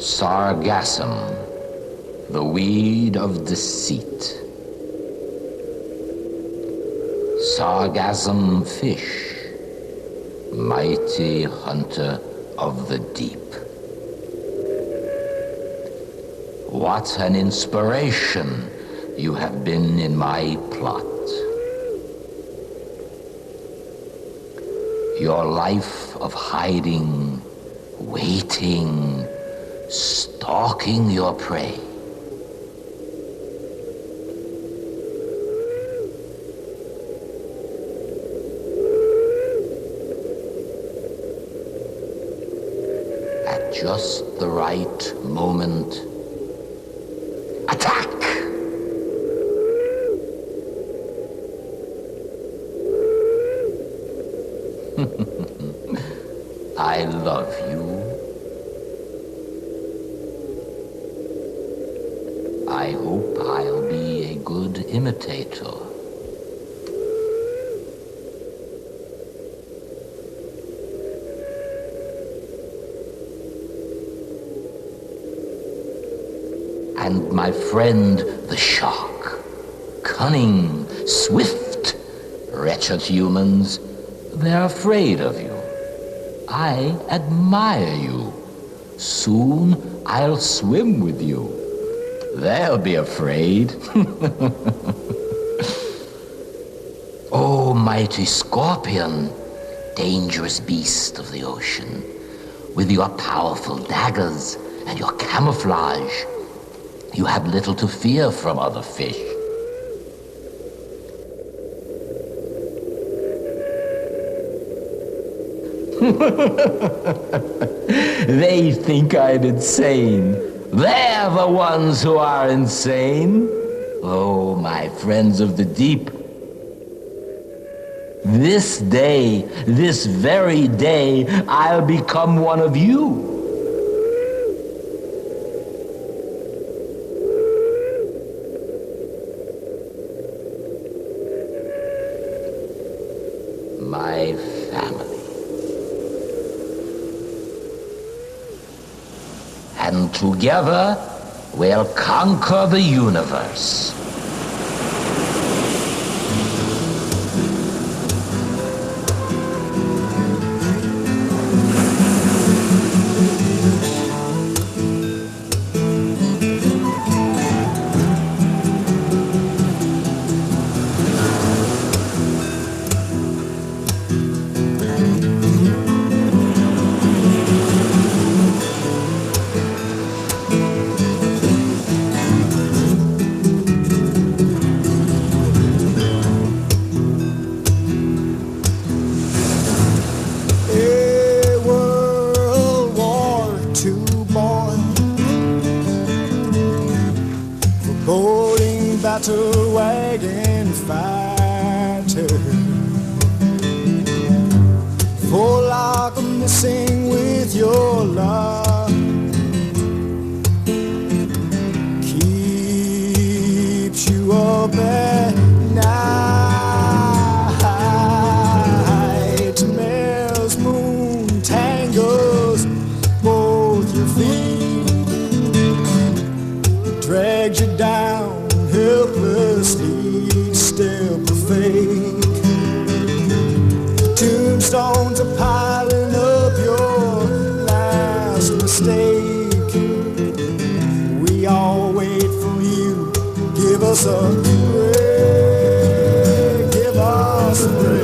Sargassum, the weed of deceit. Sargassum fish, mighty hunter of the deep. What an inspiration you have been in my plot. Your life of hiding, waiting, stalking your prey. At just the right moment, attack! I love you. I hope I'll be a good imitator. And my friend, the shark, cunning, swift, wretched humans, they're afraid of you. I admire you. Soon I'll swim with you. They'll be afraid. Oh, mighty scorpion, dangerous beast of the ocean, with your powerful daggers and your camouflage, you have little to fear from other fish. They think I'm insane. They're the ones who are insane. Oh, my friends of the deep. This day, this very day, I'll become one of you. My family. And together, we'll conquer the universe. Battle wagon fighter, full like a missing with your love, keeps you up at night. Mare's moon tangles both your feet, drags you down helplessly, step of fate. Tombstones are piling up your last mistake. We all wait for you. Give us a break. Give us a break.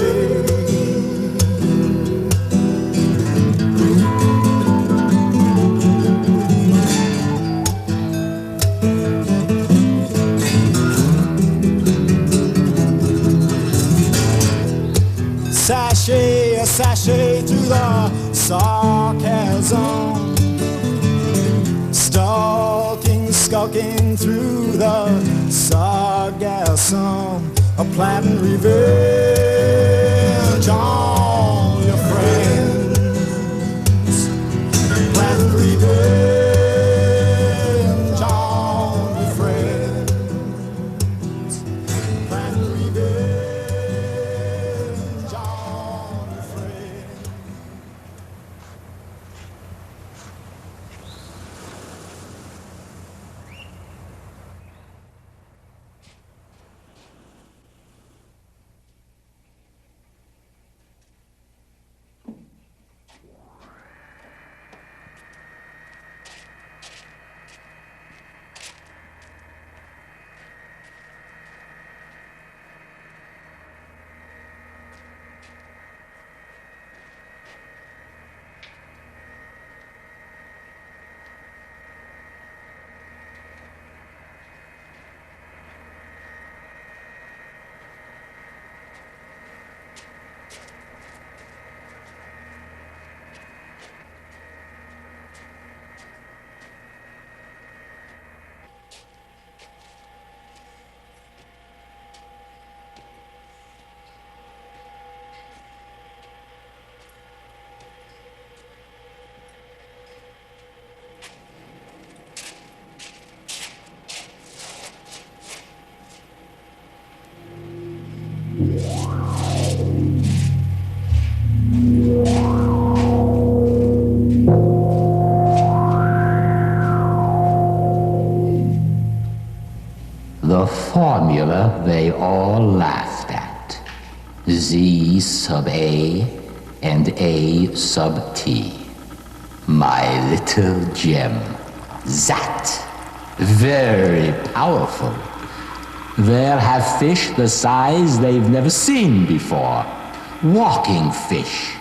Sashay through the sarcasm, skulking through the sargassum, a plotting revenge on your friends, plotting revenge on your friends, plotting revenge on your friends. they all laughed at. Z sub A and A sub T. My little gem, Zaat, very powerful. They'll have fish the size they've never seen before. Walking fish.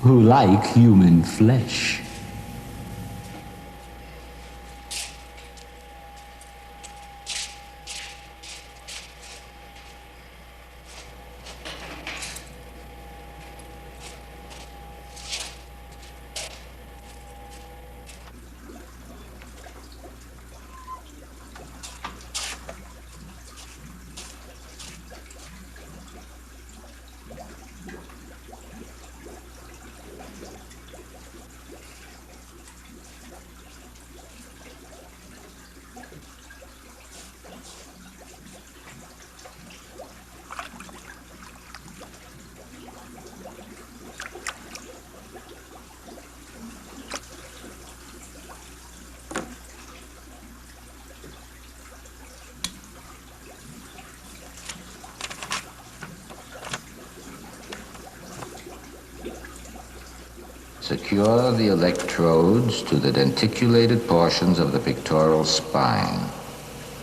Who like human flesh. Secure the electrodes to the denticulated portions of the pectoral spine.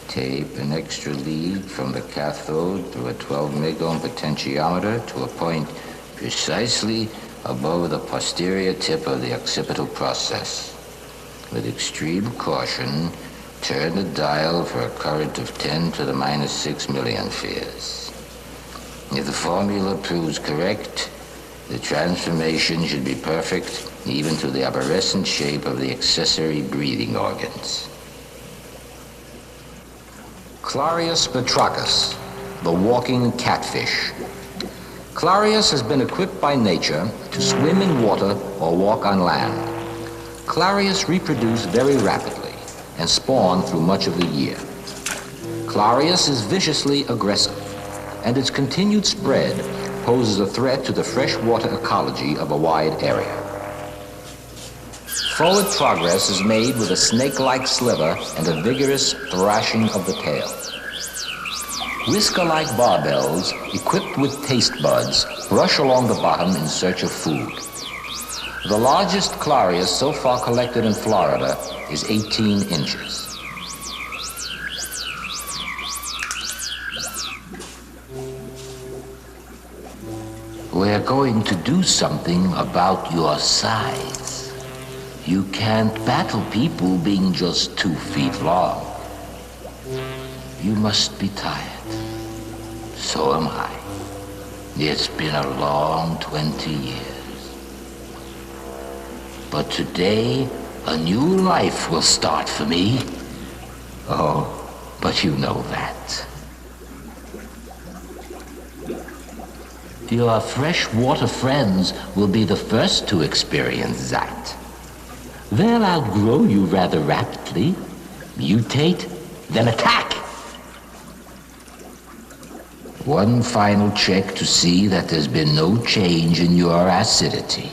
Tape an extra lead from the cathode through a 12 megohm potentiometer to a point precisely above the posterior tip of the occipital process. With extreme caution, turn the dial for a current of 10 to the minus 6 milliamperes. If the formula proves correct, the transformation should be perfect, even to the arborescent shape of the accessory breathing organs. Clarius batrachus, the walking catfish. Clarius has been equipped by nature to swim in water or walk on land. Clarius reproduce very rapidly and spawn through much of the year. Clarius is viciously aggressive, and its continued spread poses a threat to the freshwater ecology of a wide area. Forward progress is made with a snake-like sliver and a vigorous thrashing of the tail. Whisker-like barbels, equipped with taste buds, brush along the bottom in search of food. The largest Clarius so far collected in Florida is 18 inches. We're going to do something about your size. You can't battle people being just 2 feet long. You must be tired. So am I. It's been a long 20 years. But today, a new life will start for me. Oh, but you know that. Your freshwater friends will be the first to experience that. They'll outgrow you rather rapidly, mutate, then attack. One final check to see that there's been no change in your acidity.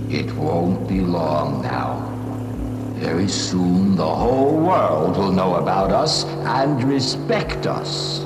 It won't be long now. Very soon the whole world will know about us and respect us.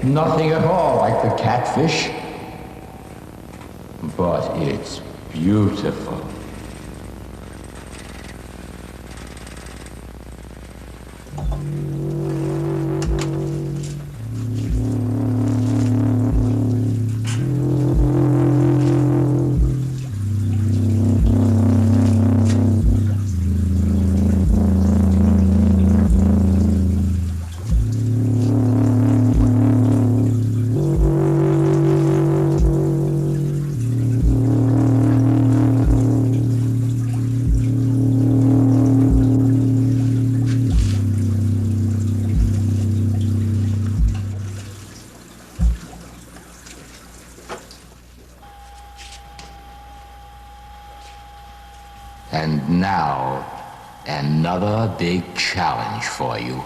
Nothing at all like the catfish, but it's beautiful. And now, another big challenge for you.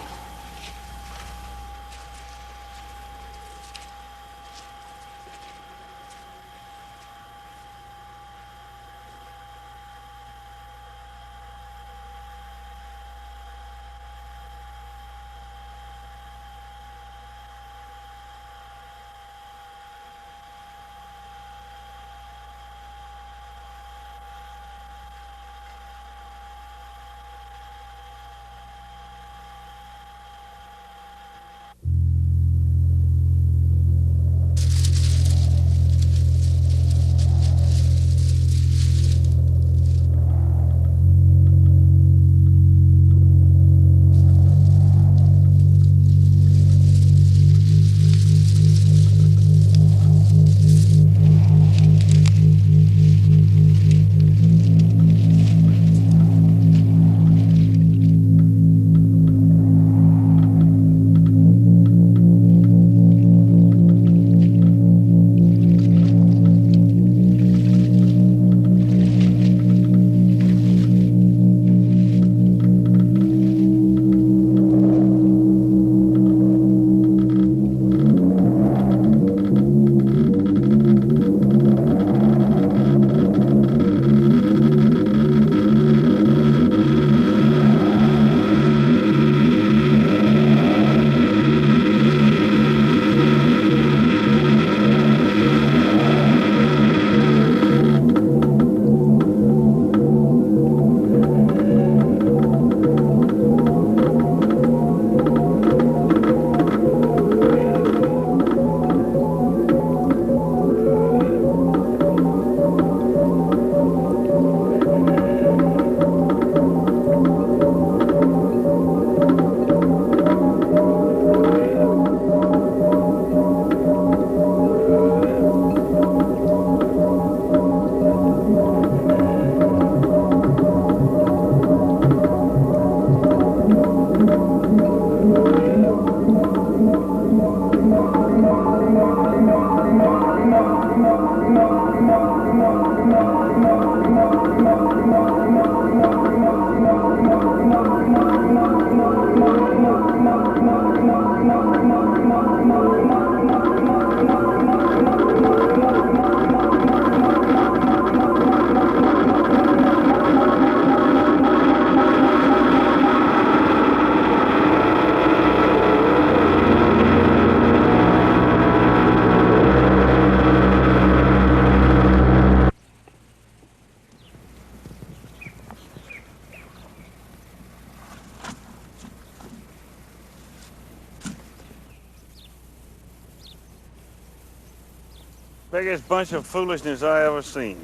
Biggest bunch of foolishness I ever seen.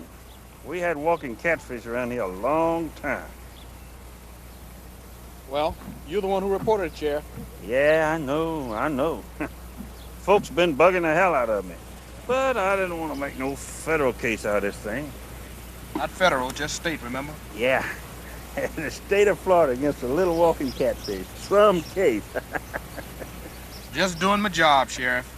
We had walking catfish around here a long time. Well, you're the one who reported it, Sheriff. Yeah, I know. Folks been bugging the hell out of me. But I didn't want to make no federal case out of this thing. Not federal, just state, remember? Yeah. The state of Florida against a little walking catfish. Some case. Just doing my job, Sheriff.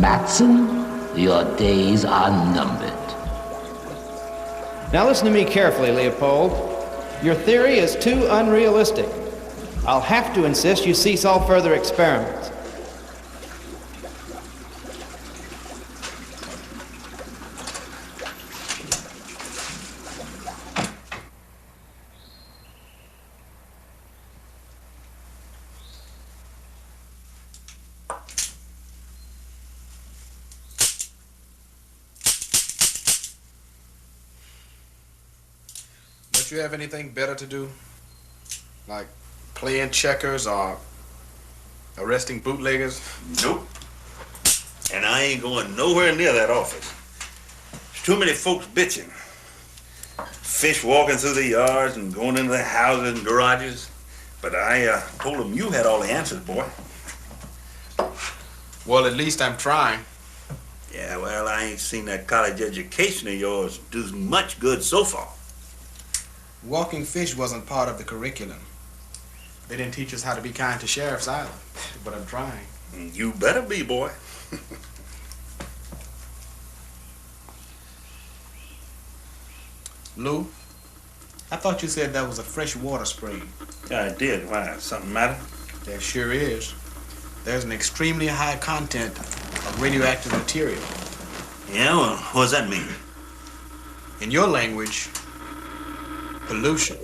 Matson, your days are numbered. Now listen to me carefully, Leopold. Your theory is too unrealistic. I'll have to insist you cease all further experiments. Don't you have anything better to do? Like playing checkers or arresting bootleggers? Nope. And I ain't going nowhere near that office. There's too many folks bitching. Fish walking through the yards and going into the houses and garages. But I told them you had all the answers, boy. Well, at least I'm trying. Yeah, well, I ain't seen that college education of yours do much good so far. Walking fish wasn't part of the curriculum. They didn't teach us how to be kind to sheriffs either, but I'm trying. You better be, boy. Lou, I thought you said that was a freshwater spring. Yeah, I did. Why? Something matter? There sure is. There's an extremely high content of radioactive material. Yeah, well, what does that mean? In your language, pollution.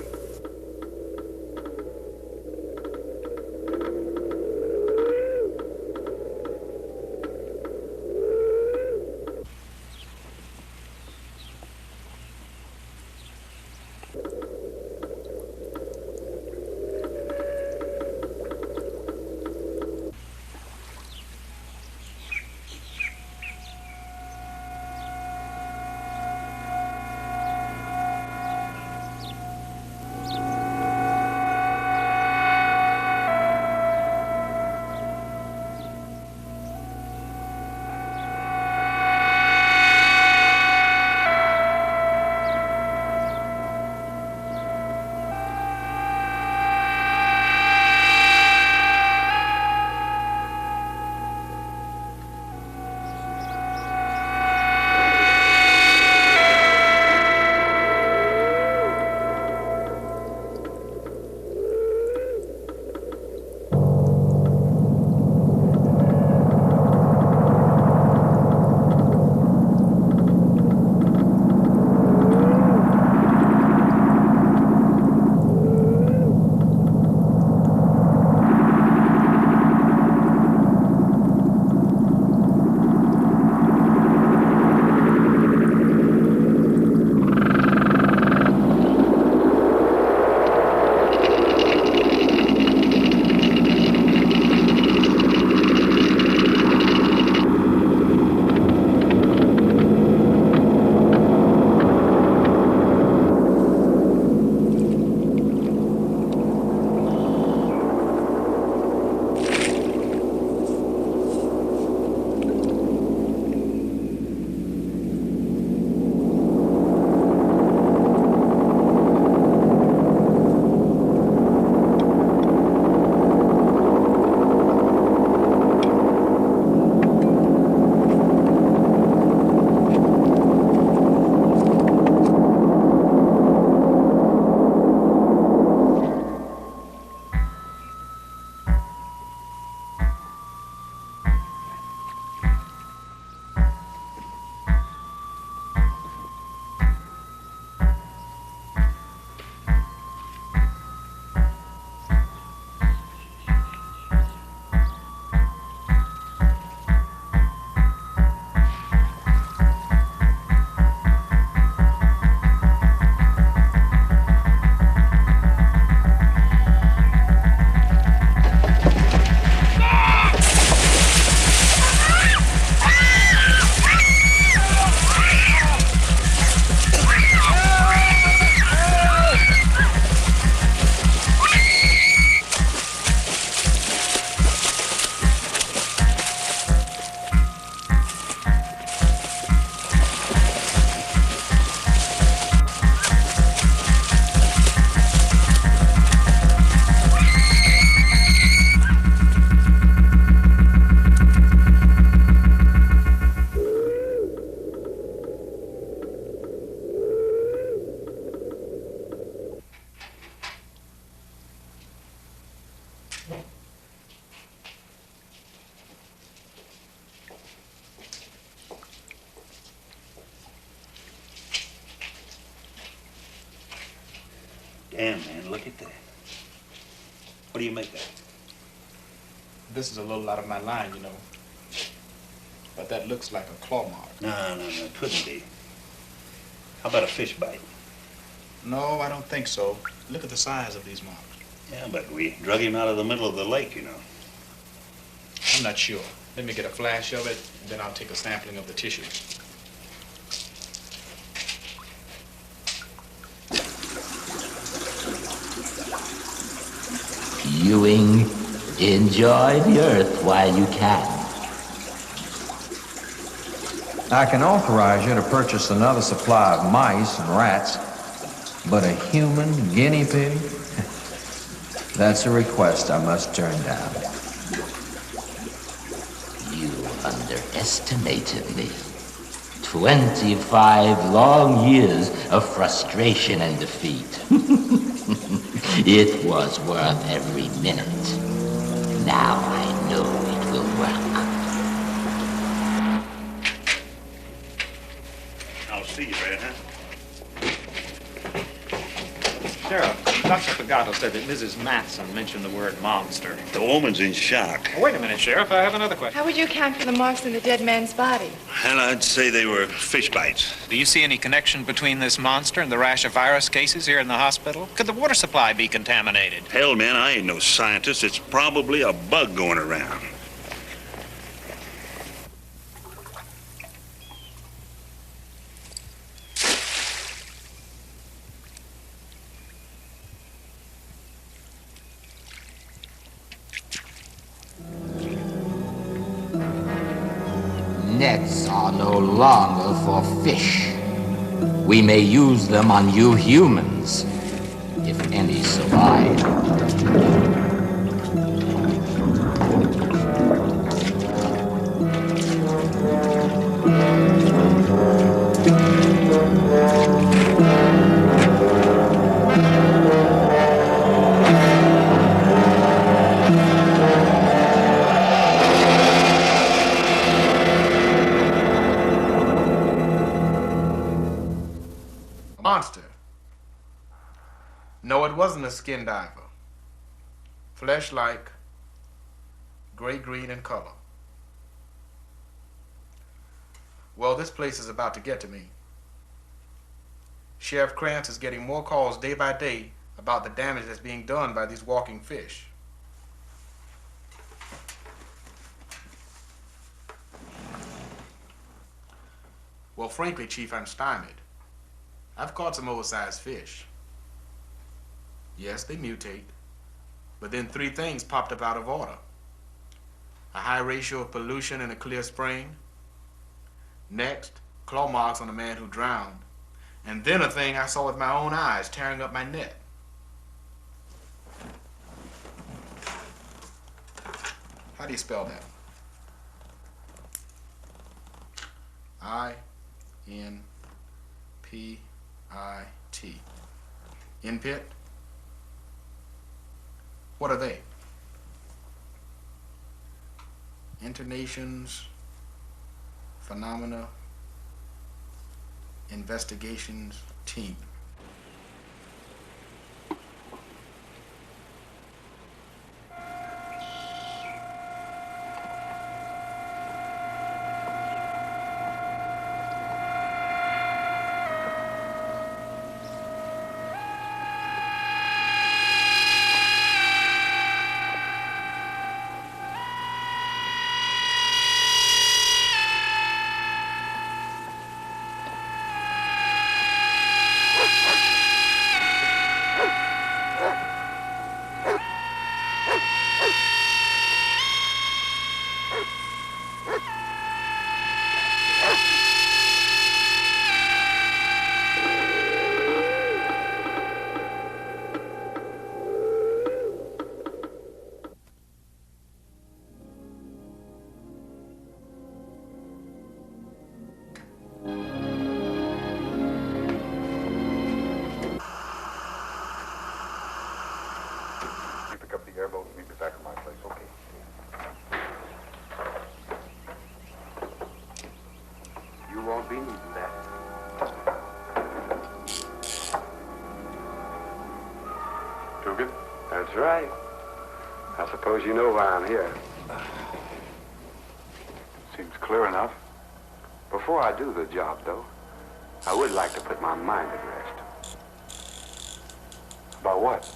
Yeah, man, look at that. What do you make that? This is a little out of my line, you know. But that looks like a claw mark. No, it couldn't be. How about a fish bite? No, I don't think so. Look at the size of these marks. Yeah, but we drug him out of the middle of the lake, you know. I'm not sure. Let me get a flash of it, and then I'll take a sampling of the tissue. Ewing, enjoy the earth while you can. I can authorize you to purchase another supply of mice and rats, but a human guinea pig? That's a request I must turn down. You underestimated me. 25 long years of frustration and defeat. It was worth every minute. Now I know it will work. I'll see you, Red, huh? Sheriff, Dr. Pagato said that Mrs. Matson mentioned the word monster. The woman's in shock. Oh, wait a minute, Sheriff. I have another question. How would you account for the marks in the dead man's body? And I'd say they were fish bites. Do you see any connection between this monster and the rash of virus cases here in the hospital? Could the water supply be contaminated? Hell, man, I ain't no scientist. It's probably a bug going around. Nets are no longer for fish. We may use them on you humans, if any survive. Monster. No, it wasn't a skin diver. Flesh-like, gray-green in color. Well, this place is about to get to me. Sheriff Krantz is getting more calls day by day about the damage that's being done by these walking fish. Well, frankly, Chief, I'm stymied. I've caught some oversized fish. Yes, they mutate. But then 3 things popped up out of order. A high ratio of pollution in a clear spring. Next, claw marks on a man who drowned. And then a thing I saw with my own eyes tearing up my net. How do you spell that? I-N-P-I-T. In-pit? What are they? Internations, Phenomena, Investigations, Team. Dugan? That's right. I suppose you know why I'm here. Seems clear enough. Before I do the job, though, I would like to put my mind at rest. About what?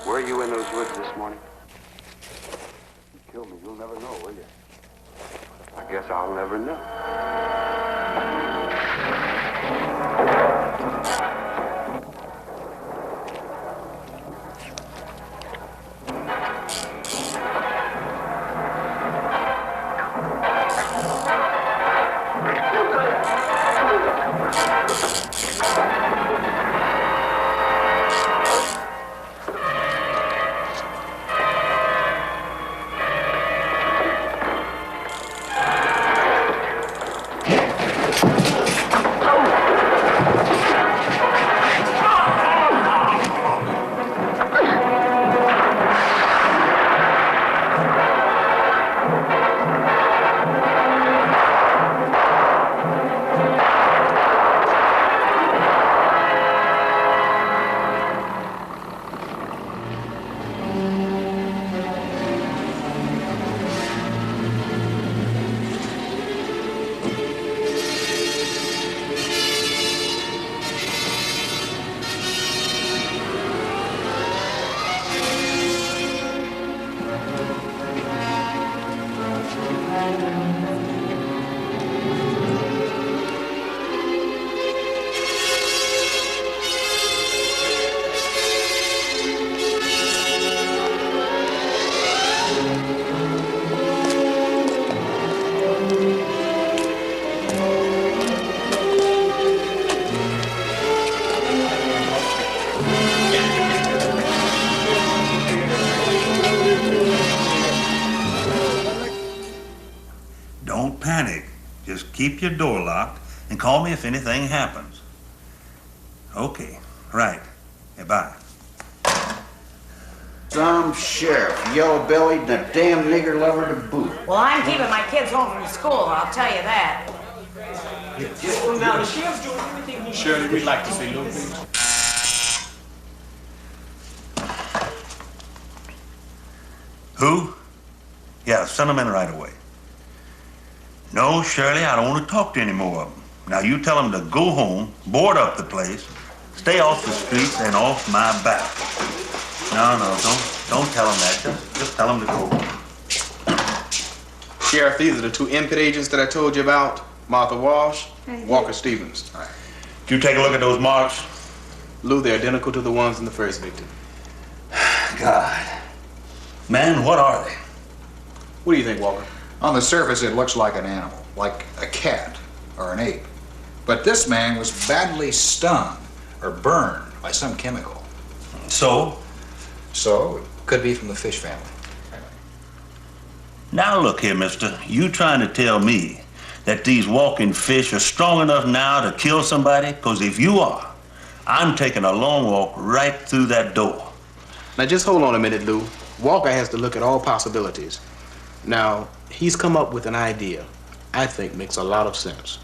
Were you in those woods this morning? You kill me, you'll never know, will you? I guess I'll never know. Don't panic. Just keep your door locked and call me if anything happens. Okay, right. Yeah, bye. Some sheriff, yellow-bellied and a damn nigger lover to boot. Well, I'm keeping my kids home from school, I'll tell you that. Well, now, the sheriff's doing everything he... Shirley, we'd like to see Lou, please. Who? Yeah, send them in right away. No, Shirley, I don't want to talk to any more of them. Now, you tell them to go home, board up the place, stay off the streets and off my back. No, don't tell them that. Just tell them to go home. Sheriff, these are the two impet agents that I told you about. Martha Walsh, Walker Stevens. All right. Did you take a look at those marks? Lou, they're identical to the ones in the first victim. God. Man, what are they? What do you think, Walker? On the surface, it looks like an animal, like a cat or an ape. But this man was badly stung or burned by some chemical. So? So, it could be from the fish family. Now look here, mister. You trying to tell me that these walking fish are strong enough now to kill somebody? Because if you are, I'm taking a long walk right through that door. Now just hold on a minute, Lou. Walker has to look at all possibilities. Now, he's come up with an idea I think makes a lot of sense.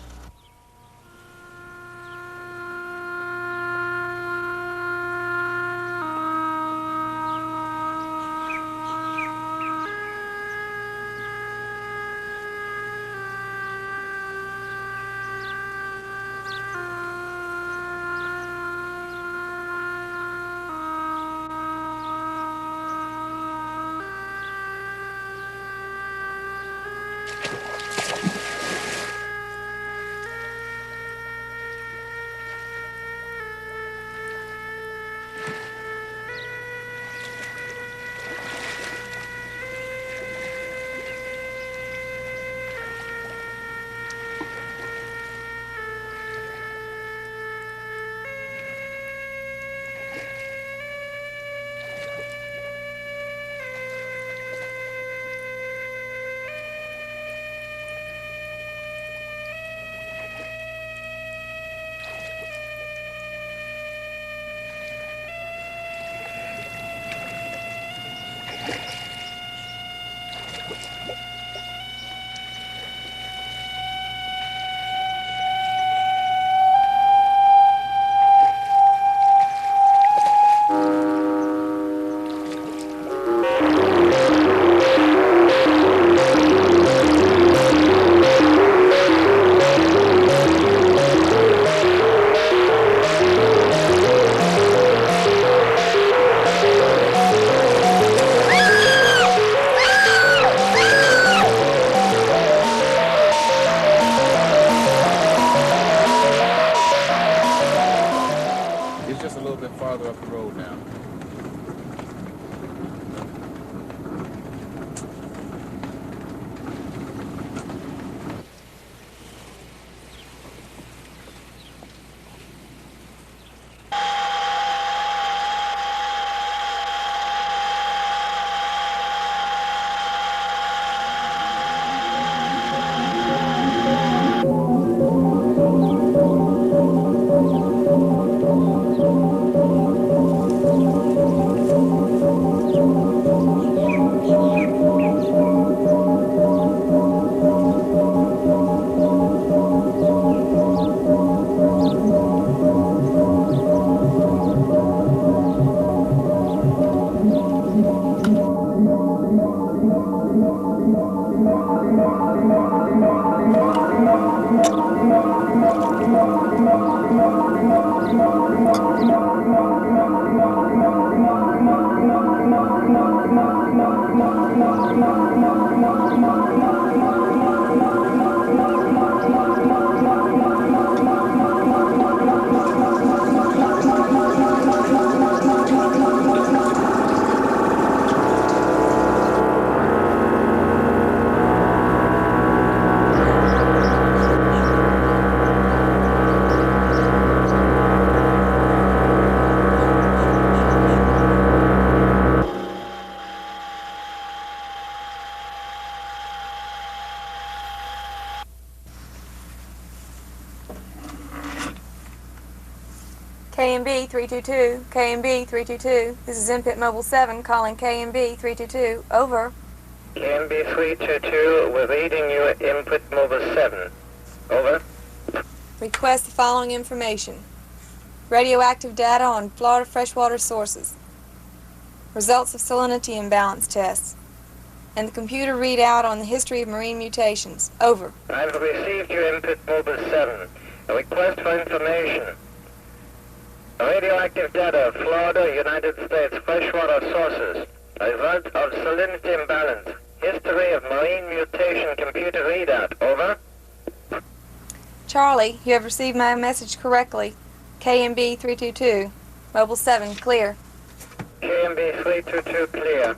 KMB 322, KMB 322. This is Input Mobile 7 calling KMB 322. Over. KMB 322, we're reading you Input Mobile 7. Over. Request the following information. Radioactive data on Florida freshwater sources. Results of salinity imbalance tests. And the computer readout on the history of marine mutations. Over. I've received your Input Mobile 7. A request for information. Radioactive data of Florida, United States freshwater sources. Result of salinity imbalance. History of marine mutation computer readout. Over. Charlie, you have received my message correctly. KMB 322. Mobile 7, clear. KMB 322, clear.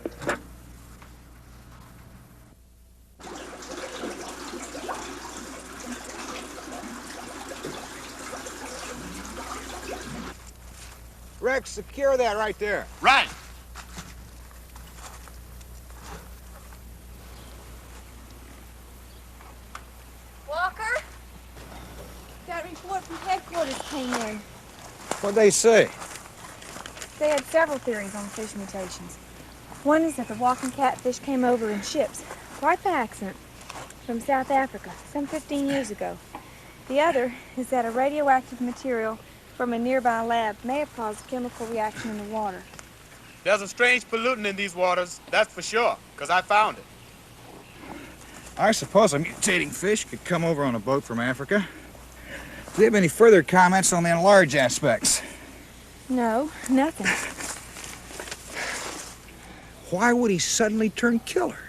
Rex, secure that right there. Right. Walker? That report from headquarters came in. What'd they say? They had several theories on fish mutations. One is that the walking catfish came over in ships, quite by accident, from South Africa, some 15 years ago. The other is that a radioactive material from a nearby lab may have caused a chemical reaction in the water. There's a strange pollutant in these waters, that's for sure, because I found it. I suppose a mutating fish could come over on a boat from Africa. Do you have any further comments on the enlarged aspects? No, nothing. Why would he suddenly turn killer?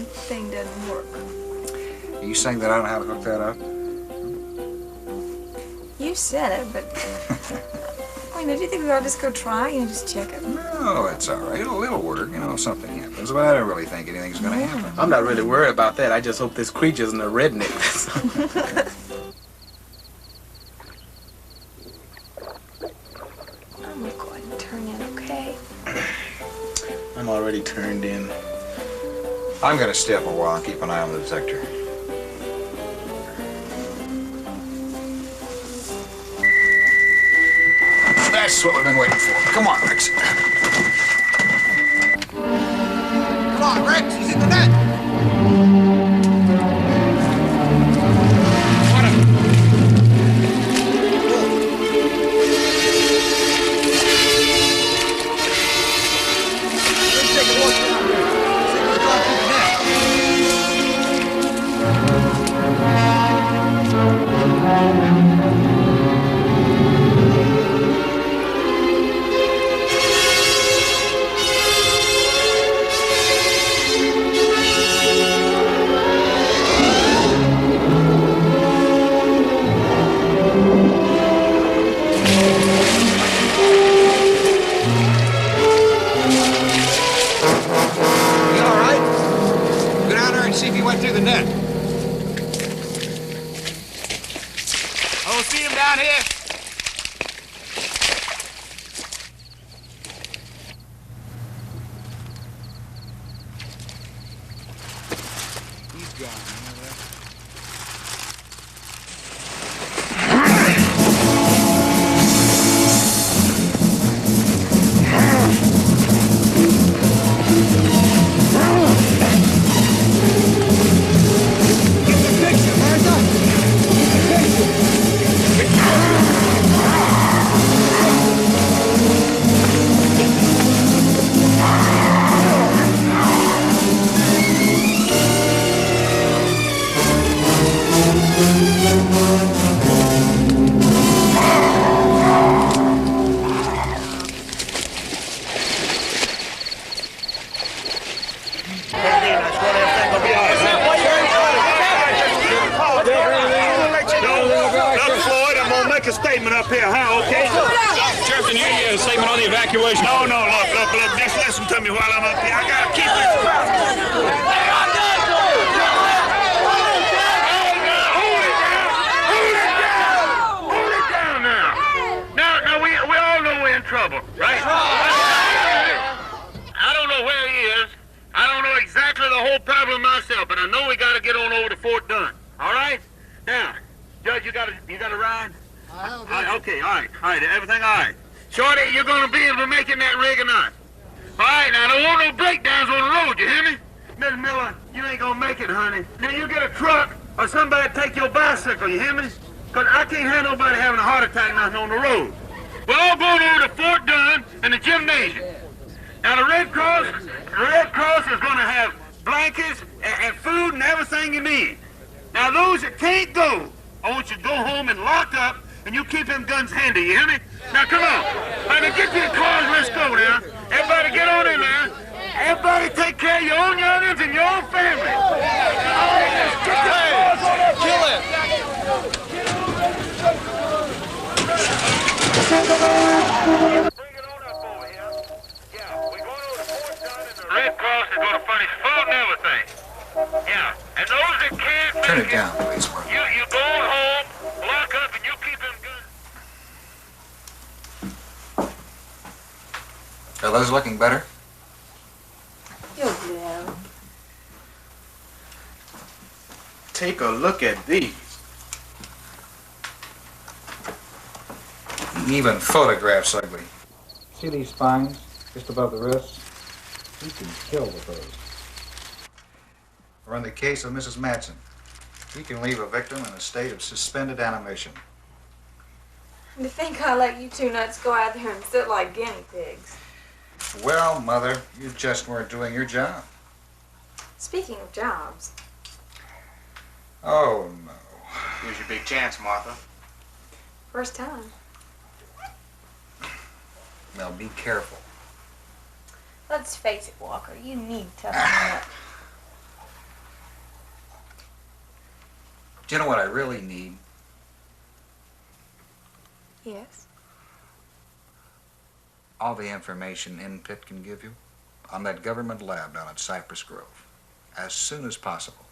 thing doesn't work. Are you saying that I don't know how to hook that up? You said it, but I mean, do you think we ought to just go try and just check it? No, it's all right. It'll work, you know, if something happens. But I don't really think anything's going to happen. I'm not really worried about that. I just hope this creature isn't a redneck. I'm gonna go ahead and turn in, okay? I'm already turned in. I'm going to stay up a while and keep an eye on the detector. That's what we've been waiting for. Come on, Rex. Come on, Rex. He's in the net. A statement up here, huh? Okay. Sheriff, you need a statement on the evacuation. No, look. Just listen to me while I'm up here. I gotta keep this. Hold it down now. Now we all know we're in trouble, right? I don't know where he is. I don't know exactly the whole problem myself, but I know we gotta get on over to Fort Dunn. All right? Now, Judge, you got a ride? Okay, all right, everything all right. Shorty, you're gonna be able to make it in that rig or not? All right, now, there won't no breakdowns on the road, you hear me? Miss Miller, you ain't gonna make it, honey. Now, you get a truck or somebody take your bicycle, you hear me? Because I can't have nobody having a heart attack nothing on the road. We're all going over to Fort Dunn and the gymnasium. Now, the Red Cross is gonna have blankets and food and everything you need. Now, those that can't go, I want you to go home and lock up, and you keep them guns handy, you hear me? Now, come on. Now, get to your cars, let's go now. Everybody get on in there. Everybody take care of your own youngins and your own family. Kill him! Red Cross is going to furnish food and everything. Yeah, and those that can't make Turn it down, please, Mark. You go home, lock up, and you keep them guns. Are those looking better? You'll do that. Take a look at these. Even photographs ugly. See these spines just above the wrists? You can kill with those. Or in the case of Mrs. Madsen, you can leave a victim in a state of suspended animation. And to think I let you two nuts go out there and sit like guinea pigs. Well, Mother, you just weren't doing your job. Speaking of jobs. Oh, no. Here's your big chance, Martha. First time. Now, be careful. Let's face it, Walker, you need toughening up. Do you know what I really need? Yes. All the information InPit can give you on that government lab down at Cypress Grove, as soon as possible.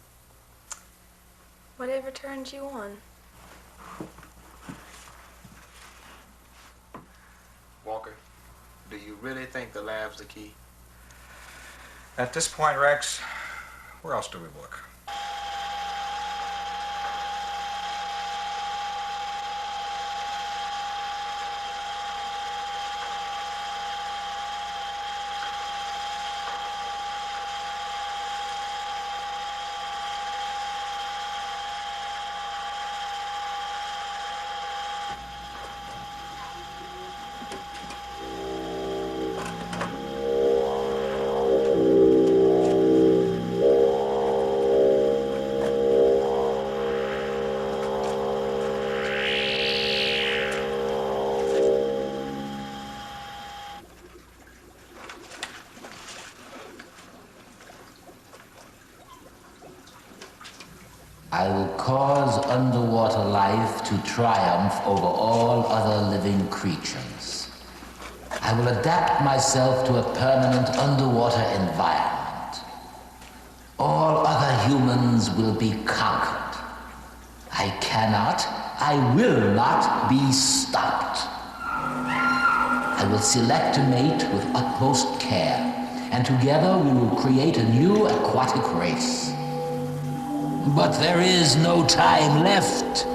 Whatever turns you on. Walker, do you really think the lab's the key? At this point, Rex, where else do we look? I will cause underwater life to triumph over all other living creatures. I will adapt myself to a permanent underwater environment. All other humans will be conquered. I cannot, I will not be stopped. I will select a mate with utmost care, and together we will create a new aquatic race. But there is no time left.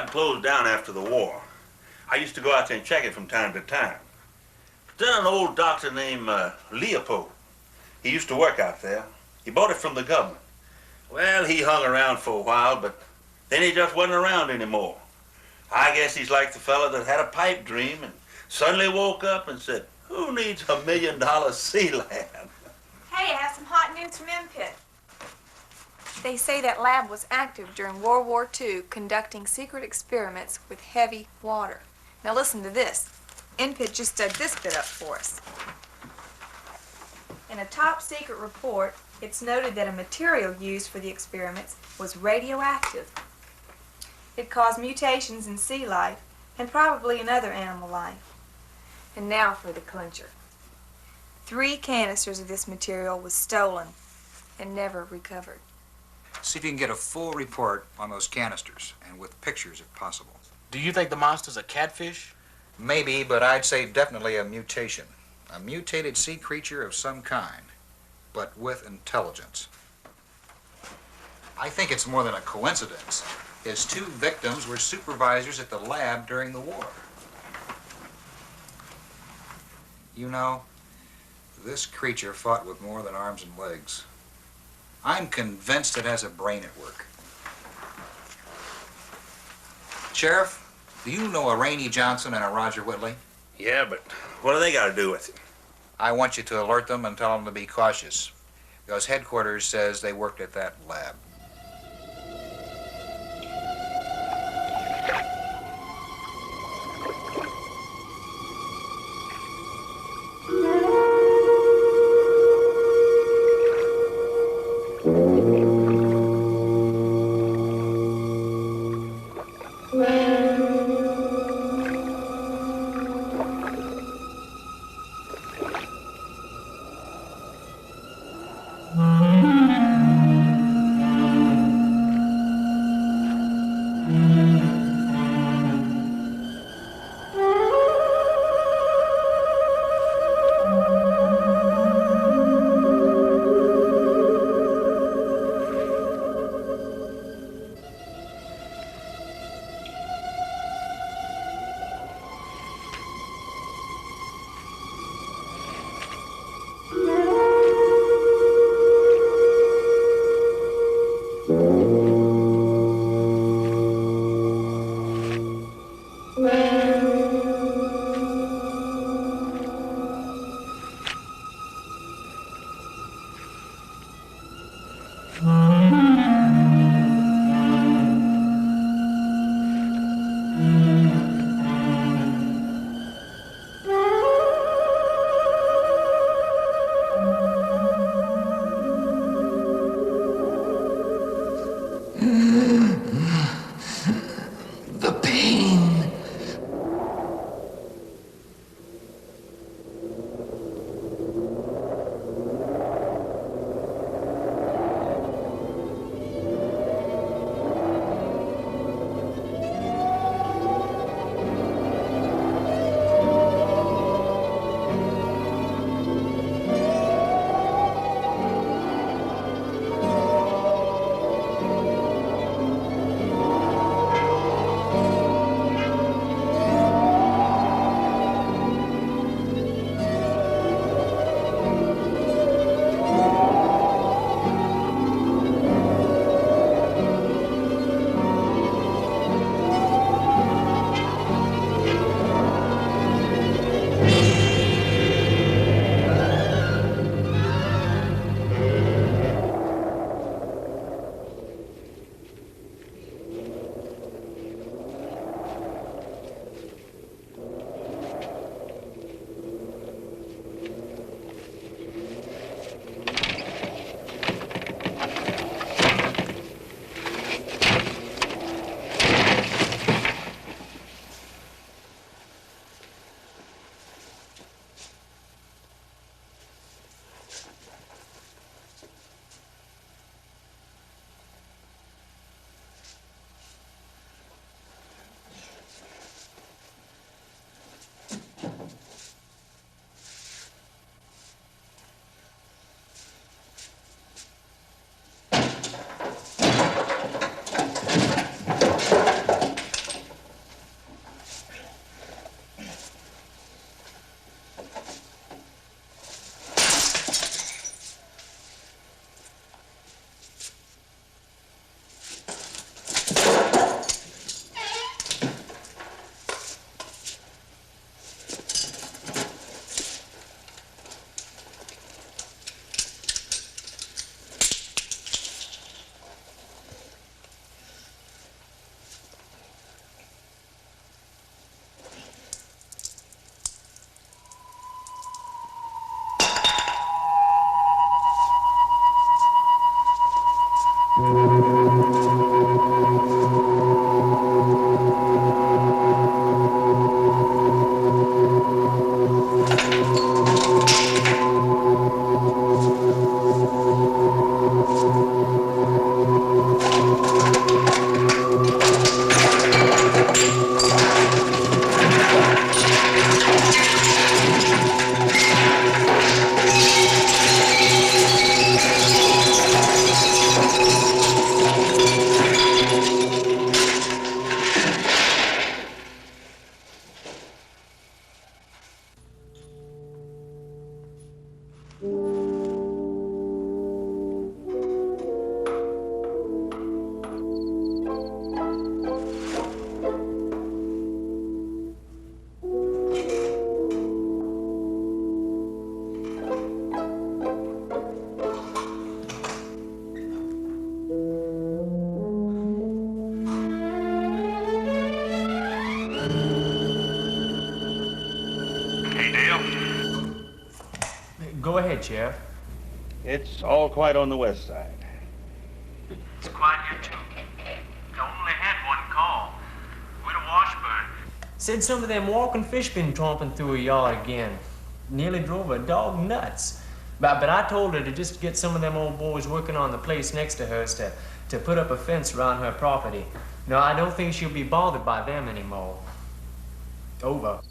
Closed down after the war. I used to go out there and check it from time to time. But then an old doctor named Leopold, he used to work out there. He bought it from the government. Well, he hung around for a while, but then he just wasn't around anymore. I guess he's like the fella that had a pipe dream and suddenly woke up and said, "Who needs $1 million sea land?" Hey, I have some hot news from InPit. They say that lab was active during World War II, conducting secret experiments with heavy water. Now listen to this. InPit just dug this bit up for us. In a top secret report, it's noted that a material used for the experiments was radioactive. It caused mutations in sea life and probably in other animal life. And now for the clincher. 3 canisters of this material was stolen and never recovered. See if you can get a full report on those canisters, and with pictures if possible. Do you think the monster's a catfish? Maybe, but I'd say definitely a mutation. A mutated sea creature of some kind, but with intelligence. I think it's more than a coincidence. His 2 victims were supervisors at the lab during the war. You know, this creature fought with more than arms and legs. I'm convinced it has a brain at work. Sheriff, do you know a Rainey Johnson and a Roger Whitley? Yeah, but what do they got to do with it? I want you to alert them and tell them to be cautious, because headquarters says they worked at that lab. ahead, Sheriff. It's all quiet on the west side. It's quiet here, too. I only had one call. Went to Washburn. Said some of them walking fish been tromping through her yard again. Nearly drove a dog nuts. But I told her to just get some of them old boys working on the place next to hers to put up a fence around her property. No, I don't think she'll be bothered by them anymore. Over.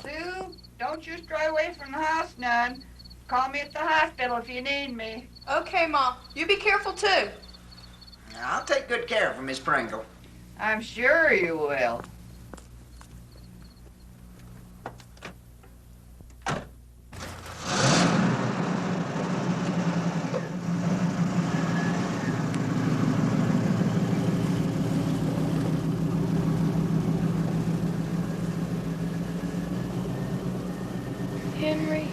Sue, don't you stray away from the house none. Call me at the hospital if you need me. Okay, Ma. You be careful, too. I'll take good care of him, Miss Pringle. I'm sure you will. Henry,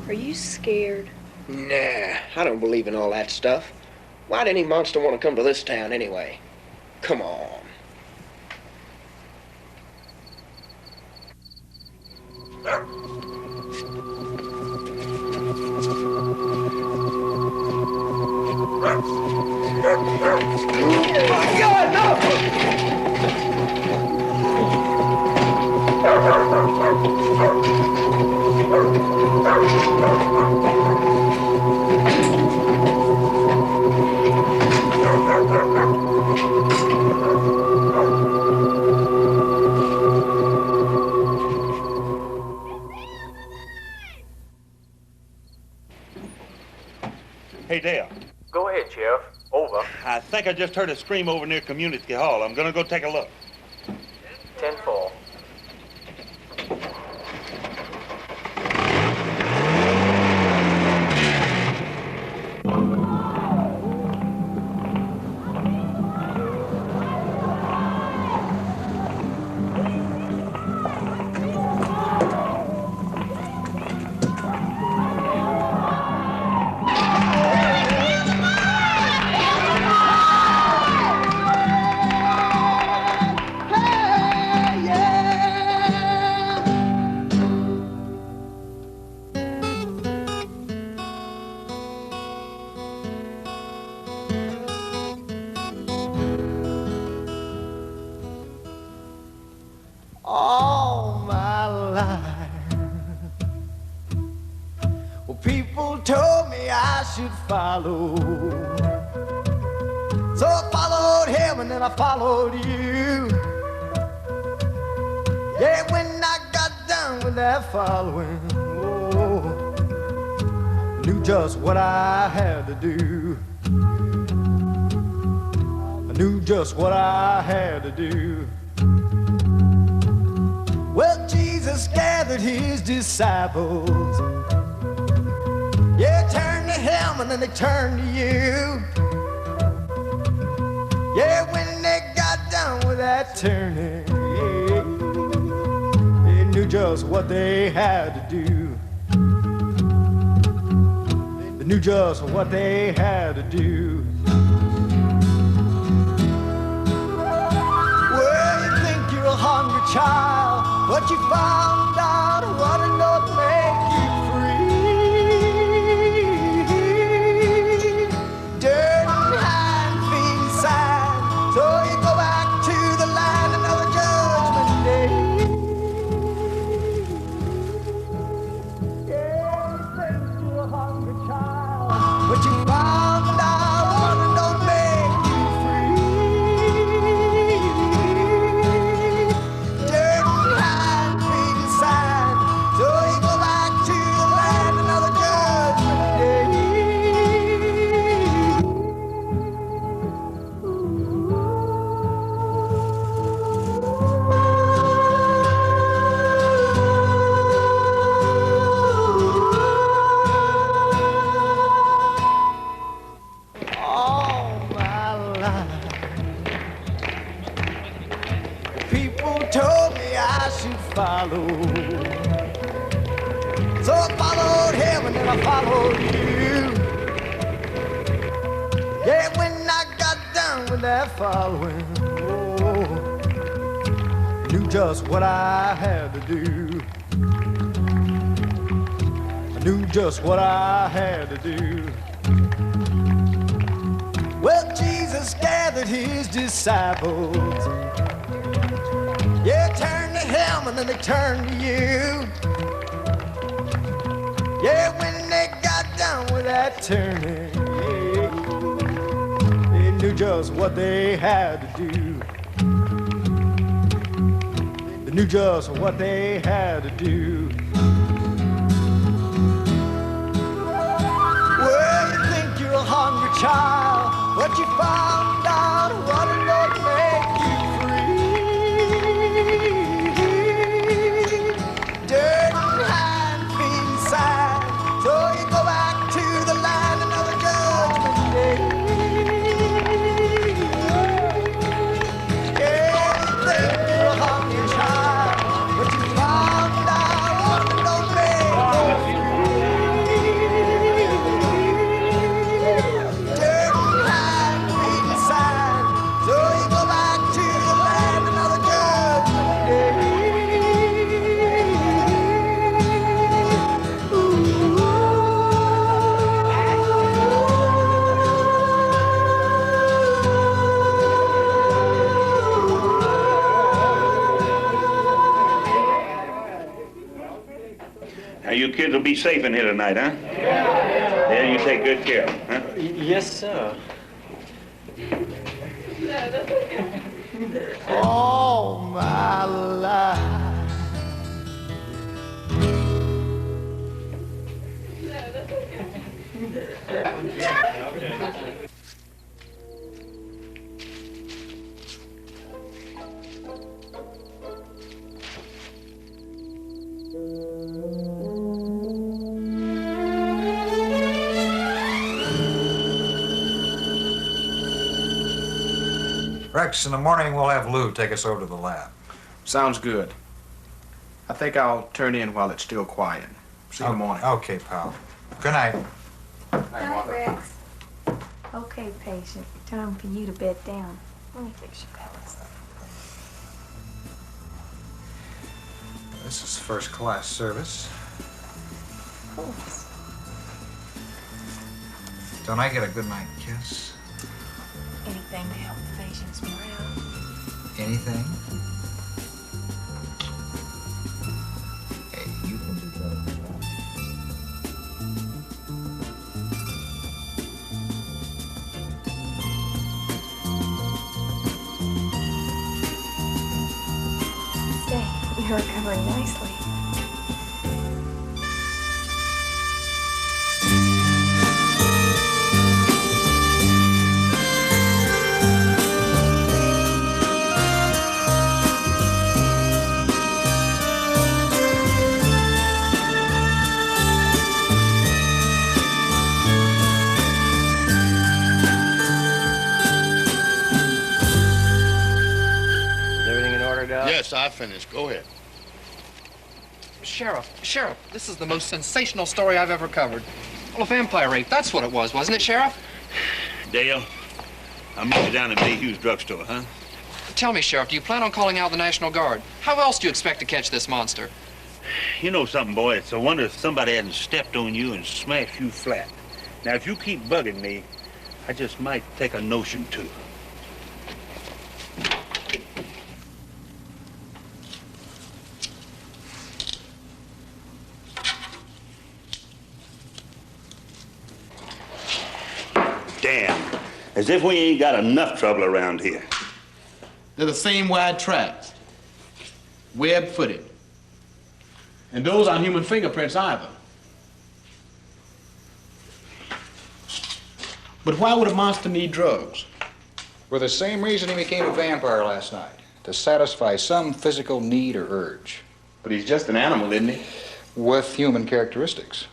are you scared? Nah, I don't believe in all that stuff. Why'd any monster want to come to this town anyway? Come on. Oh, God, Hey, Dale. Go ahead, Sheriff. Over. I think I just heard a scream over near Community Hall. I'm gonna go take a look. 10-4. all my life. Well, people told me I should follow. So I followed him and then I followed you. Yeah, when I got done with that following, oh, knew just what I had to do. I knew just what I had to do. Well, Jesus gathered his disciples. Yeah, turned to him and then they turned to you. Yeah, when they got done with that turning, yeah, they knew just what they had to do. They knew just what they had to do. Well, you think you're a hungry child, but you found out what it don't make you free. Dirt and hide, feet inside, so you go back to the land another judgment day. Yeah, you think you're a hungry child, but you found out what it don't make you free. Dirt and hide, feet inside, so you go back to the land another judgment day. All my life, people told me I should follow. So I followed him and then I followed you. Yeah, when I got done with that following, oh, knew just what I had to do. I knew just what I had to do. Well, Jesus gathered his disciples. Yeah, turn to him and then they turn to you. Yeah, when they got done with that turning, yeah, they knew just what they had to do. They knew just what they had to do. Well, you think you're a hungry child, but you found out what it does make you free. Dirt and hide and feet inside, so you go back to the land another judgment day. Yeah, you think you're a hungry child, but you found out what it don't make you free. Dirt and hide and feet inside, so you go back to the land another judgment day. Now, you kids will be safe in here tonight, huh? Yeah, you take good care of them, huh? Yes, sir. All my life. Rex, in the morning we'll have Lou take us over to the lab. Sounds good. I think I'll turn in while it's still quiet. See you in the morning. Okay, pal. Good night. Night, Rex. Okay, patient. Time for you to bed down. Let me fix your pillows. This is first-class service. Of course. Don't I get a good night kiss? Anything to help the patient's morale. Anything? Hey, you can do better than that. Say, you're recovering nicely. Yes, I finished. Go ahead. Sheriff, this is the most sensational story I've ever covered. Well, a vampire rape, that's what it was, wasn't it, Sheriff? Dale, I'll meet you down at Mayhew's drugstore, huh? Tell me, Sheriff, do you plan on calling out the National Guard? How else do you expect to catch this monster? You know something, boy? It's a wonder if somebody hadn't stepped on you and smashed you flat. Now, if you keep bugging me, I just might take a notion, too. Damn. As if we ain't got enough trouble around here. They're the same wide tracks. Web-footed. And those aren't human fingerprints either. But why would a monster need drugs? For the same reason he became a vampire last night. To satisfy some physical need or urge. But he's just an animal, isn't he? With human characteristics.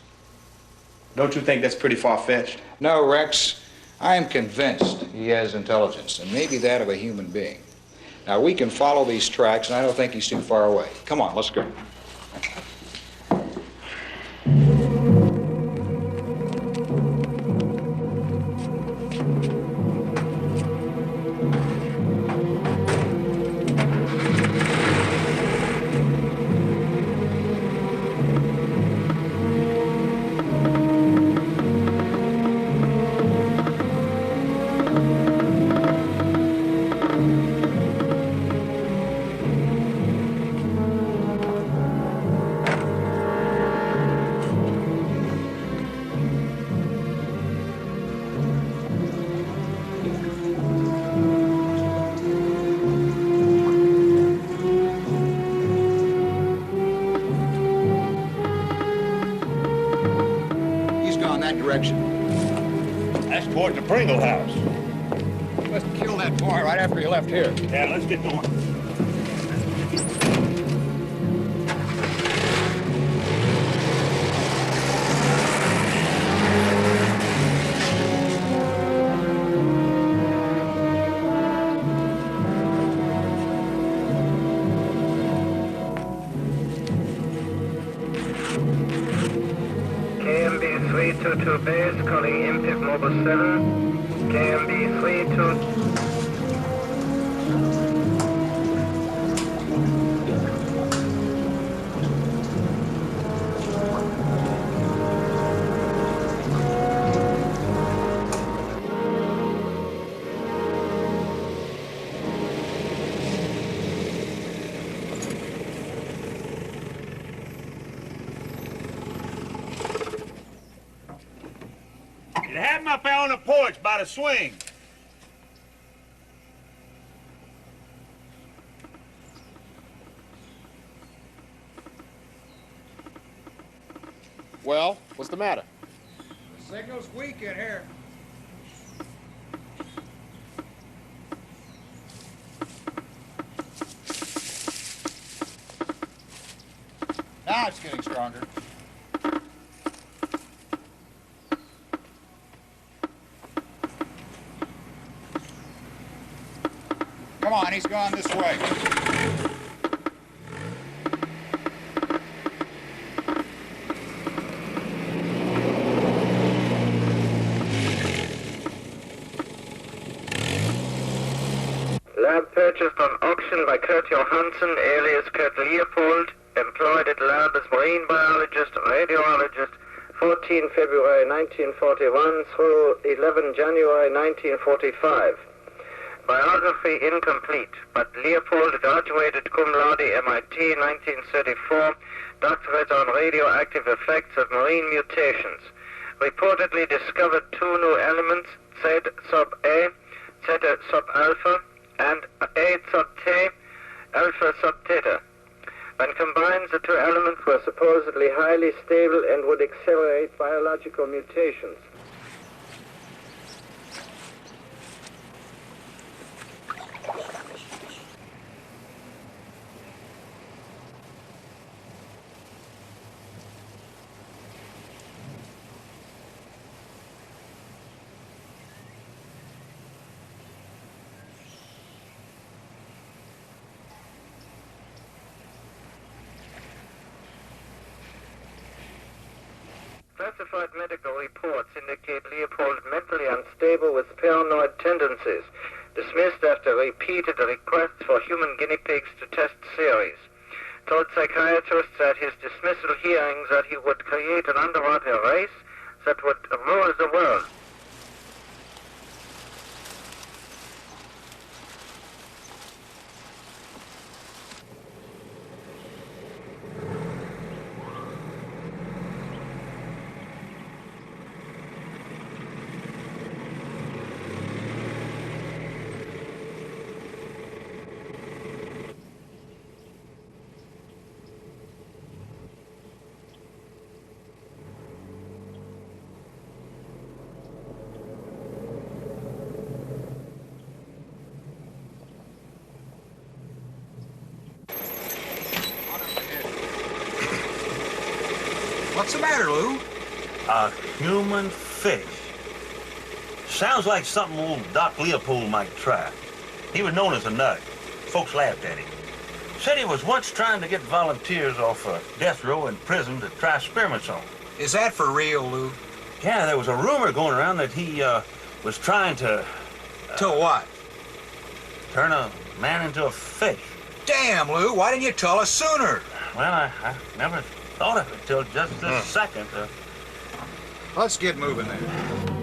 Don't you think that's pretty far-fetched? No, Rex. I am convinced he has intelligence, and maybe that of a human being. Now, we can follow these tracks, and I don't think he's too far away. Come on, let's go. direction? That's toward the Pringle house. Must have killed that boy right after he left here. Yeah, let's get going. KMB 322 base calling MPIP Mobile 7. KMB 32. It had him up there on the porch by the swing. Well, what's the matter? The signal's weak in here. Now it's getting stronger. Come on, he's gone this way. Lab purchased on auction by Kurt Johansson, alias Kurt Leopold, employed at lab as marine biologist, radiologist, 14 February 1941 through 11 January 1945. Biography incomplete, but Leopold graduated cum laude MIT 1934, doctorate on radioactive effects of marine mutations. Reportedly discovered two new elements, Z sub A, Zeta sub alpha, and A sub T, alpha sub theta. When combined, the two elements were supposedly highly stable and would accelerate biological mutations. Classified medical reports indicate Leopold mentally unstable with paranoid tendencies, dismissed after repeated requests for human guinea pigs to test series. Told psychiatrists at his dismissal hearings that he would create an underwater race that would rule the world. What's the matter, Lou? A human fish. Sounds like something old Doc Leopold might try. He was known as a nut. Folks laughed at him. Said he was once trying to get volunteers off death row in prison to try experiments on. Is that for real, Lou? Yeah, there was a rumor going around that he was trying to... To what? Turn a man into a fish. Damn, Lou, why didn't you tell us sooner? Well, I never thought of it till just this second. Let's get moving then.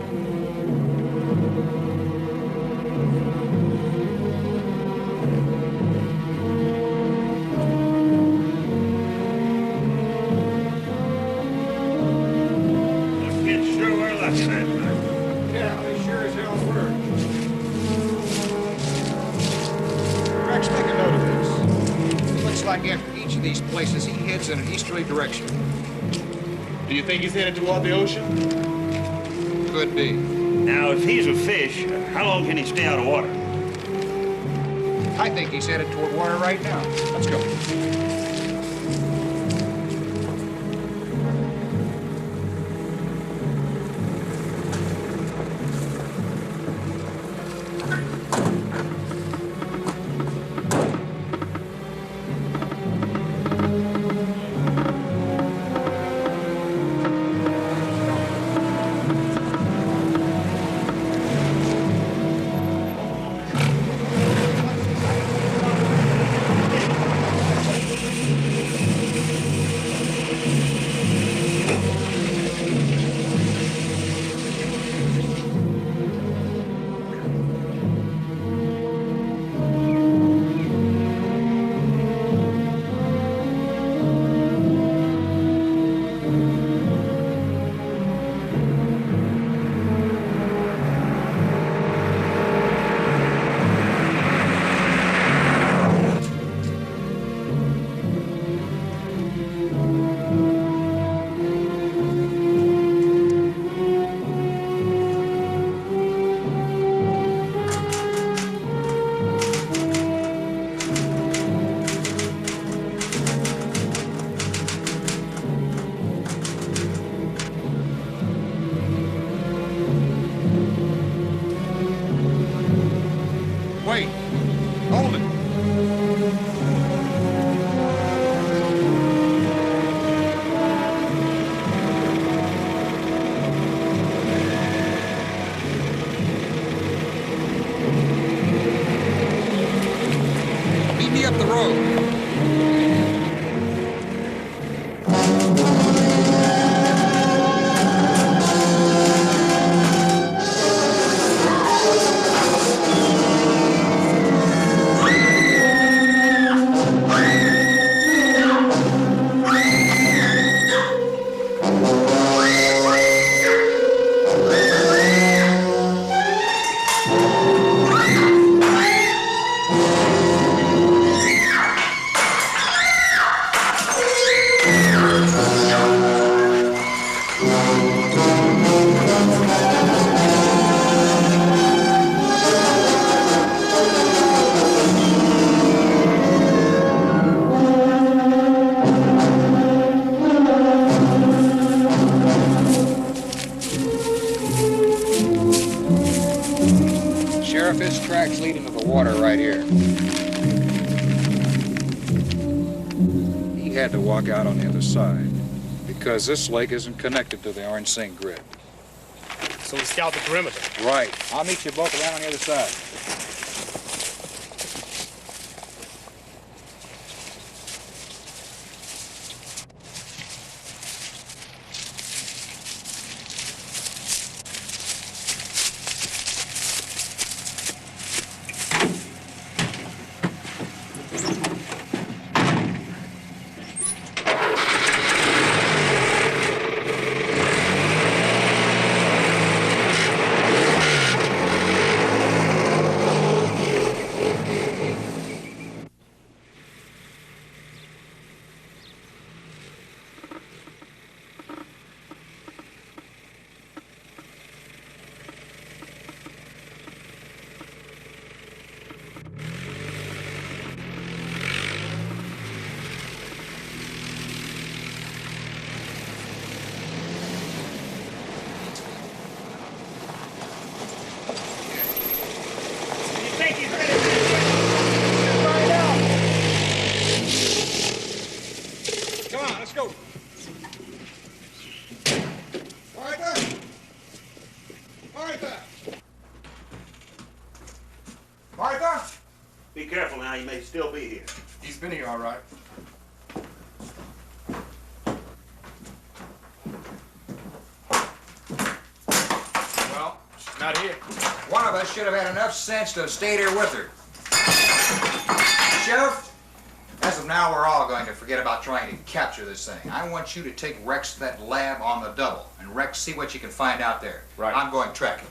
These places, he heads in an easterly direction. Do you think he's headed toward the ocean? Could be. Now, if he's a fish, how long can he stay out of water? I think he's headed toward water right now. Let's go. Wait. Hold it. Meet me up the road. Sheriff, his tracks lead into the water right here. He had to walk out on the other side because this lake isn't connected to the Orange Sink grid. So we scout the perimeter. Right. I'll meet you both around on the other side. Come on, let's go. Martha! Be careful now, he may still be here. He's been here all right. Well, she's not here. One of us should have had enough sense to have stayed here with her. Sheriff, as of now, we're all going to forget about trying to capture this thing. I want you to take Rex to that lab on the double. And Rex, see what you can find out there. Right. I'm going tracking.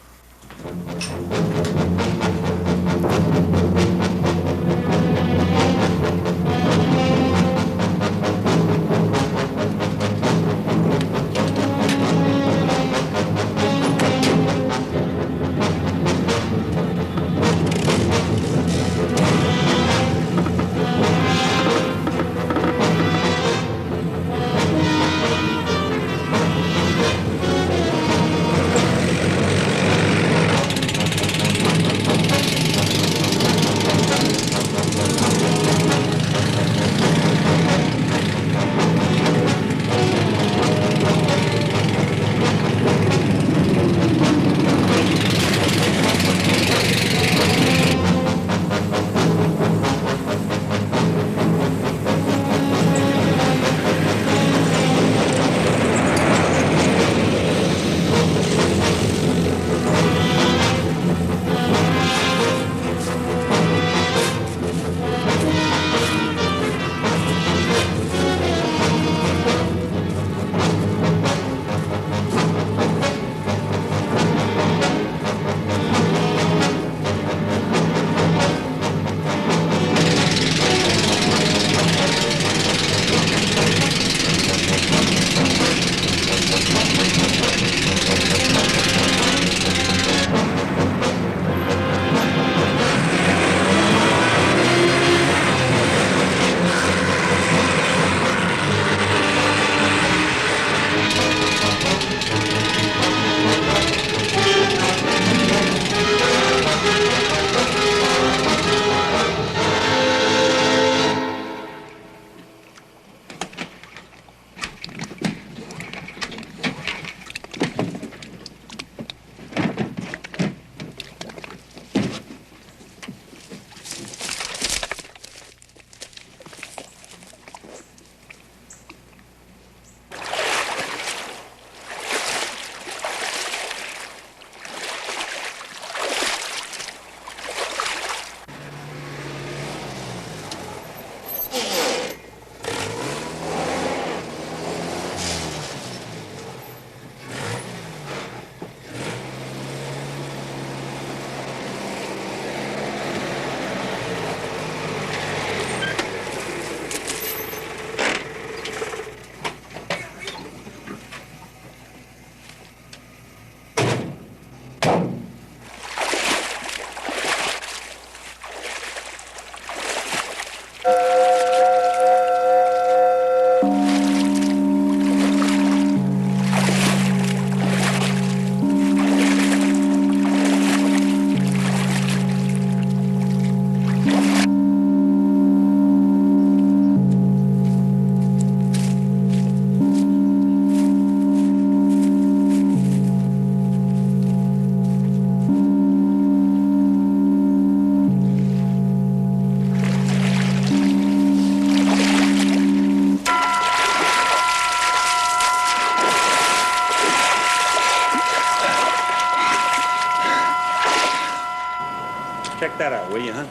Check that out, will you, huh?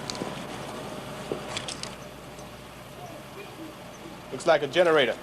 Looks like a generator.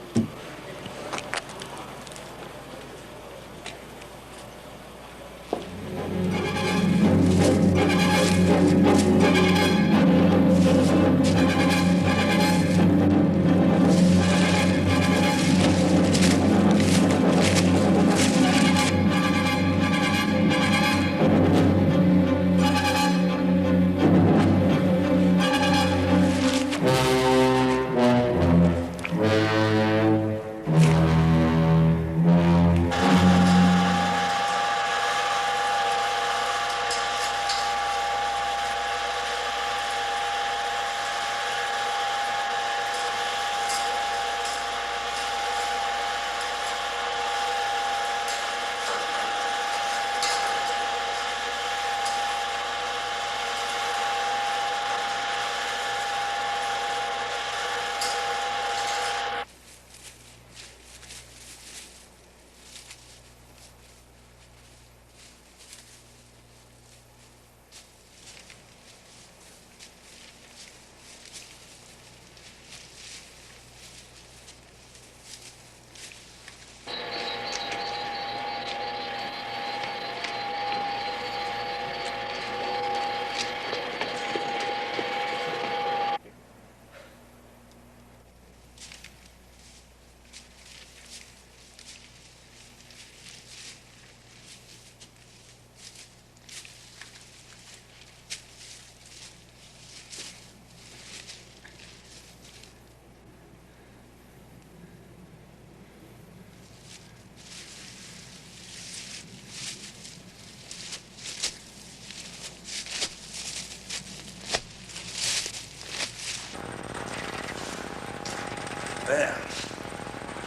Well,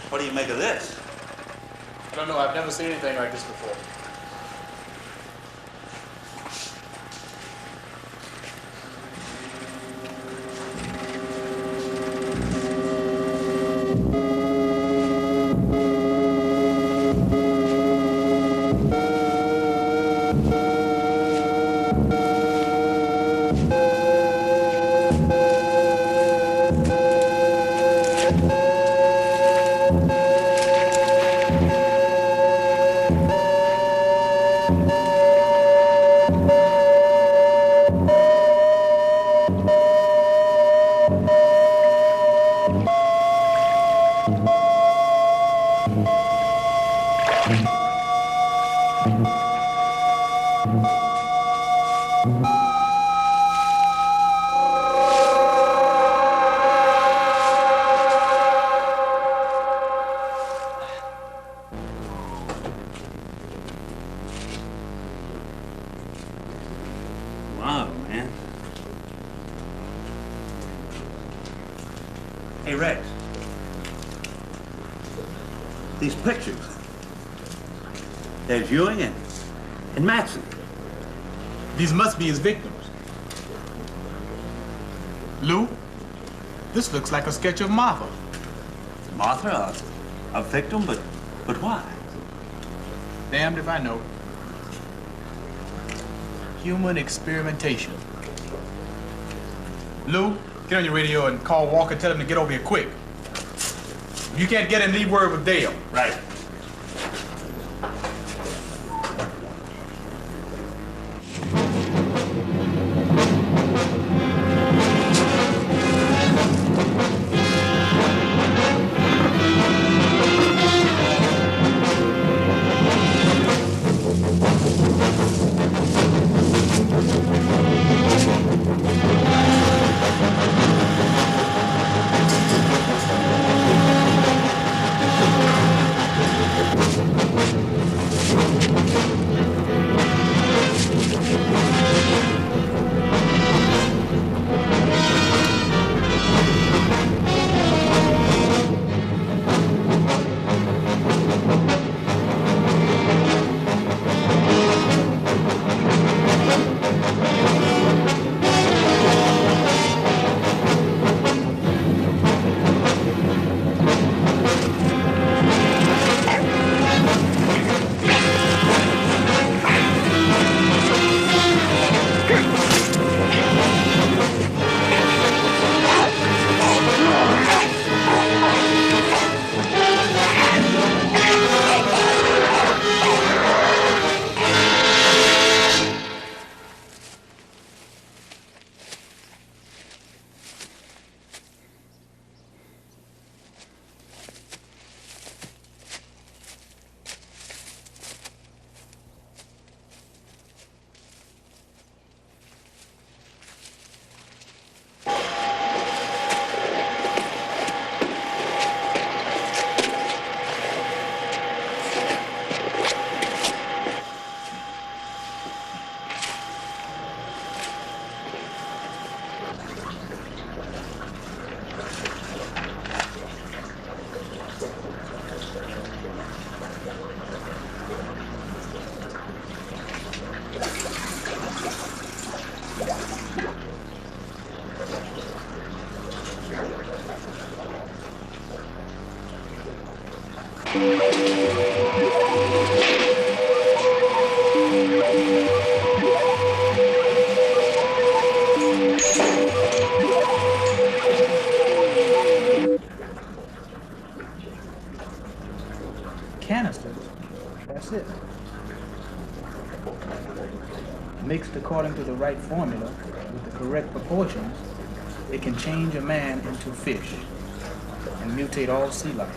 what do you make of this? I don't know. I've never seen anything like this before. Wow, man. Hey, Rex. These pictures. There's Ewing and Matson. These must be his victims. Lou, this looks like a sketch of Martha. Martha, a victim, but why? Damned if I know. Human experimentation. Lou, get on your radio and call Walker, tell him to get over here quick. If you can't get him, leave word with Dale. Right. Canisters, that's it. Mixed according to the right formula with the correct proportions, it can change a man into fish and mutate all sea life.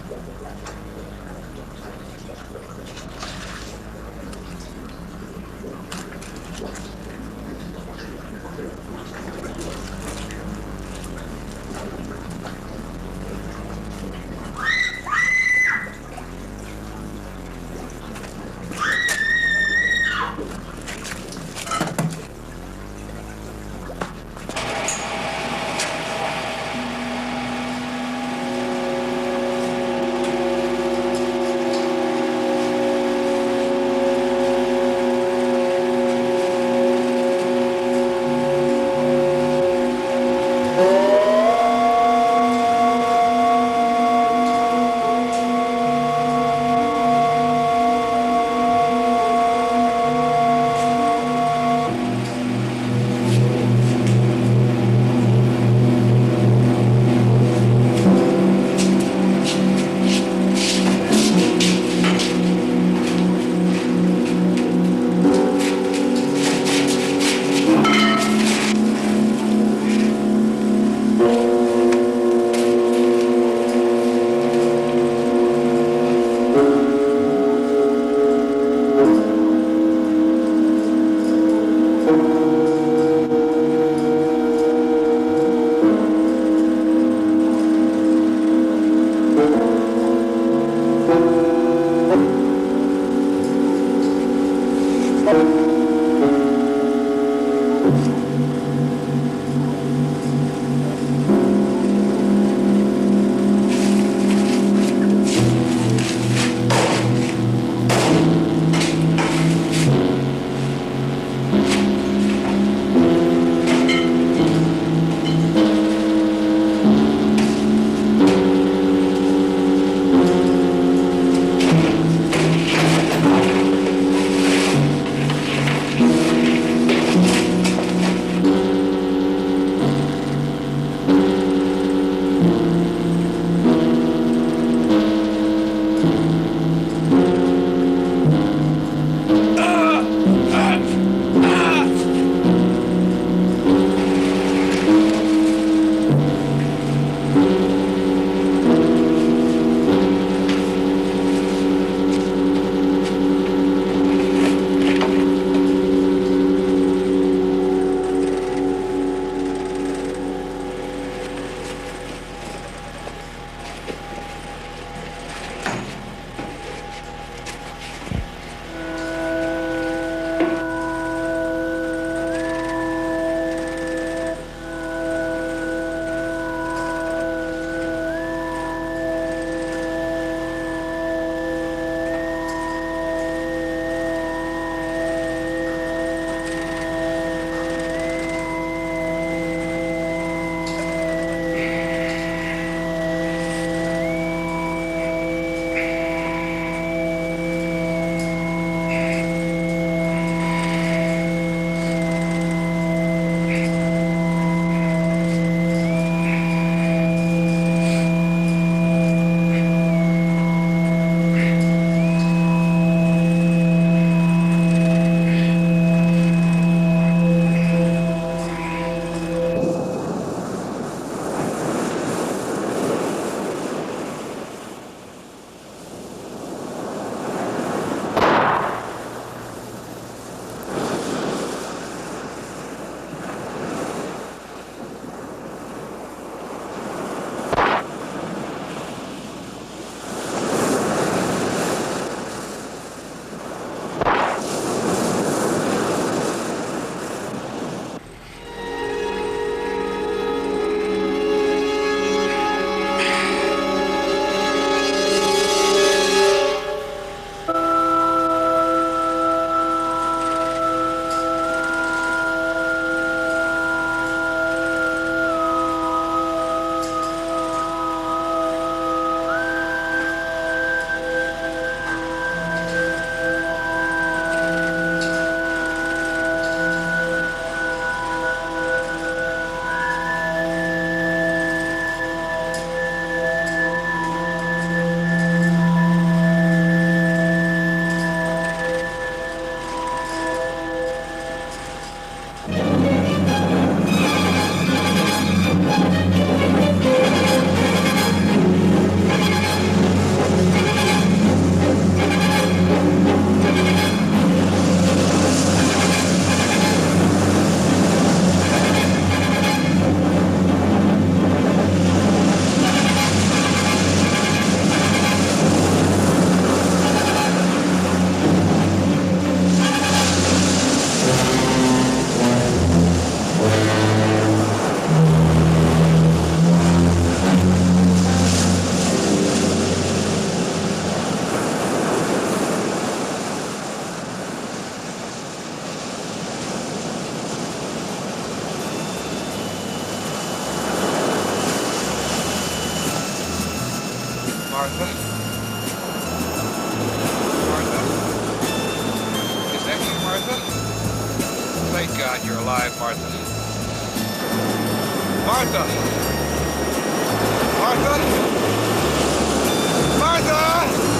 Martha? Martha? Is that you, Martha? Thank God you're alive, Martha. Martha! Martha! Martha!